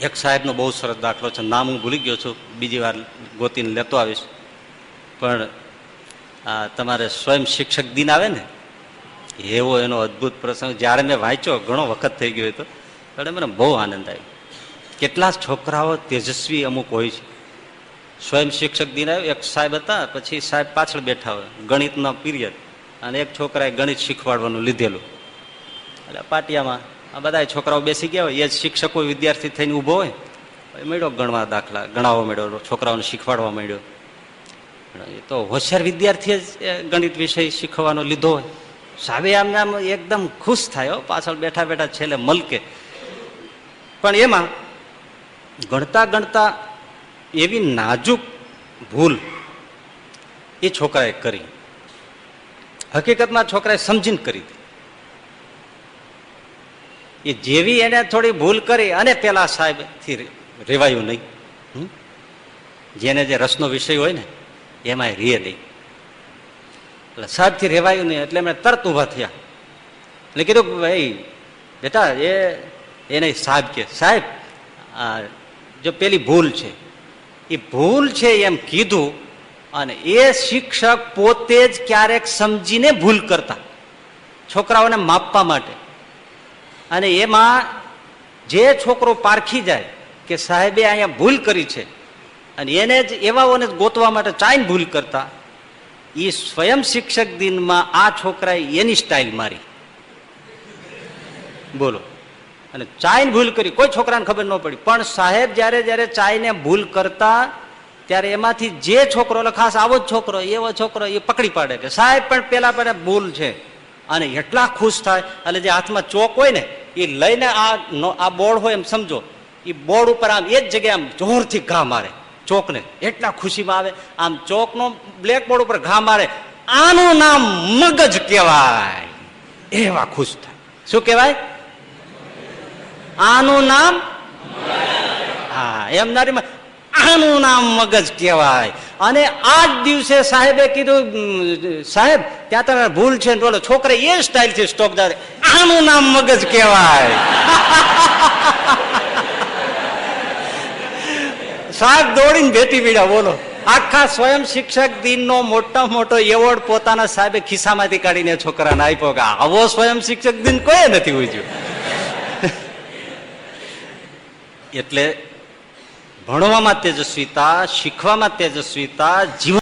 એક સાહેબનો બહુ સરસ દાખલો છે, નામ હું ભૂલી ગયો છું, બીજી વાર ગોતીને લેતો આવીશ. પણ આ તમારે સ્વયં શિક્ષક દિન આવે ને, એવો એનો અદ્ભુત પ્રસંગ જ્યારે મેં વાંચ્યો, ઘણો વખત થઈ ગયો હતો, ત્યારે મને બહુ આનંદ આવ્યો. કેટલા છોકરાઓ તેજસ્વી અમુક હોય છે. સ્વયં શિક્ષક દિન આવ્યો, એક સાહેબ હતા, પછી સાહેબ પાછળ બેઠા હોય, ગણિતનો પીરિયડ, અને એક છોકરાએ ગણિત શીખવાડવાનું લીધેલું. એટલે પાટિયામાં આ બધા છોકરાઓ બેસી ગયા હોય, એ જ શિક્ષકો વિદ્યાર્થી થઈને ઊભો હોય, મળ્યો ગણવા દાખલા, ગણાવવા માંડ્યો, છોકરાઓને શીખવાડવા માંડ્યો. એ તો હોશિયાર વિદ્યાર્થીએ જ ગણિત વિષય શીખવાનો લીધો હોય. સાહેબે આમ આમ એકદમ ખુશ થાય, પાછળ બેઠા બેઠા છેલ્લે મલકે. પણ એમાં ગણતા ગણતા એવી નાજુક ભૂલ એ છોકરાએ કરી. હકીકતમાં છોકરાએ સમજીને કરી હતી. એ જેવી એને થોડી ભૂલ કરી અને પેલા સાહેબ થી રેવાયું નહીં. જેને જે રસનો વિષય હોય ને એમાં રે નહીં, એટલે સાહેબ થી રેવાયું નહીં. એટલે એમણે તરત ઉભા થયા. એટલે કીધું ભાઈ બેટા, એને સાહેબ કે સાહેબ જો પેલી ભૂલ છે, એ ભૂલ છે એમ કીધું. અને એ શિક્ષક પોતે જ ક્યારેક સમજીને ભૂલ કરતા છોકરાઓને માપવા માટે. અને એમાં જે છોકરો પારખી જાય કે સાહેબે અહીંયા ભૂલ કરી છે, અને એને જ એવાઓને ગોતવા માટે ચાઈને ભૂલ કરતા, એ સ્વયં શિક્ષક દિનમાં આ છોકરાએ એની સ્ટાઇલ મારી, બોલો. અને ચાઈને ભૂલ કરી, કોઈ છોકરાને ખબર ન પડી. પણ સાહેબ જયારે જયારે ચાઈને ભૂલ કરતા, ત્યારે એમાંથી જે છોકરો, ખાસ આવો જ છોકરો, એવો છોકરો એ પકડી પાડે કે સાહેબ પણ પેલા પેલા ભૂલ છે. અને એટલા ખુશ થાય. એટલે જે હાથમાં ચોક હોય ને એ લઈને આ બોર્ડ હોય એમ સમજો, એ બોર્ડ ઉપર આમ એ જ જગ્યાએ આમ જોરથી ઘા મારે ચોકને. એટલા ખુશીમાં આવે, આમ ચોકનો બ્લેકબોર્ડ ઉપર ઘા મારે. આનું નામ મગજ કહેવાય. એવા ખુશ થાય. શું કહેવાય? આનું નામ, હા એમ નારીમાં આનું નામ મગજ કહેવાય. અને આ જ દિવસે સાહેબે કીધું સાહેબ ત્યાં તમે ભૂલ છે ને, બોલો છોકરે એ સ્ટાઇલ થી સ્ટોક દાદે, આનું નામ મગજ કહેવાય. સાહેબ દોડીને ભેટી પીડ્યા, બોલો. આખા સ્વયં શિક્ષક દિનનો મોટા મોટો એવોર્ડ પોતાના સાહેબે ખિસ્સામાંથી કાઢીને છોકરાને આપ્યો કે આવો સ્વયં શિક્ષક દિન કોઈ નથી ઉજવ્યો. એટલે ભણવામાં તેજસ્વીતા, શીખવામાં તેજસ્વીતા, જીવન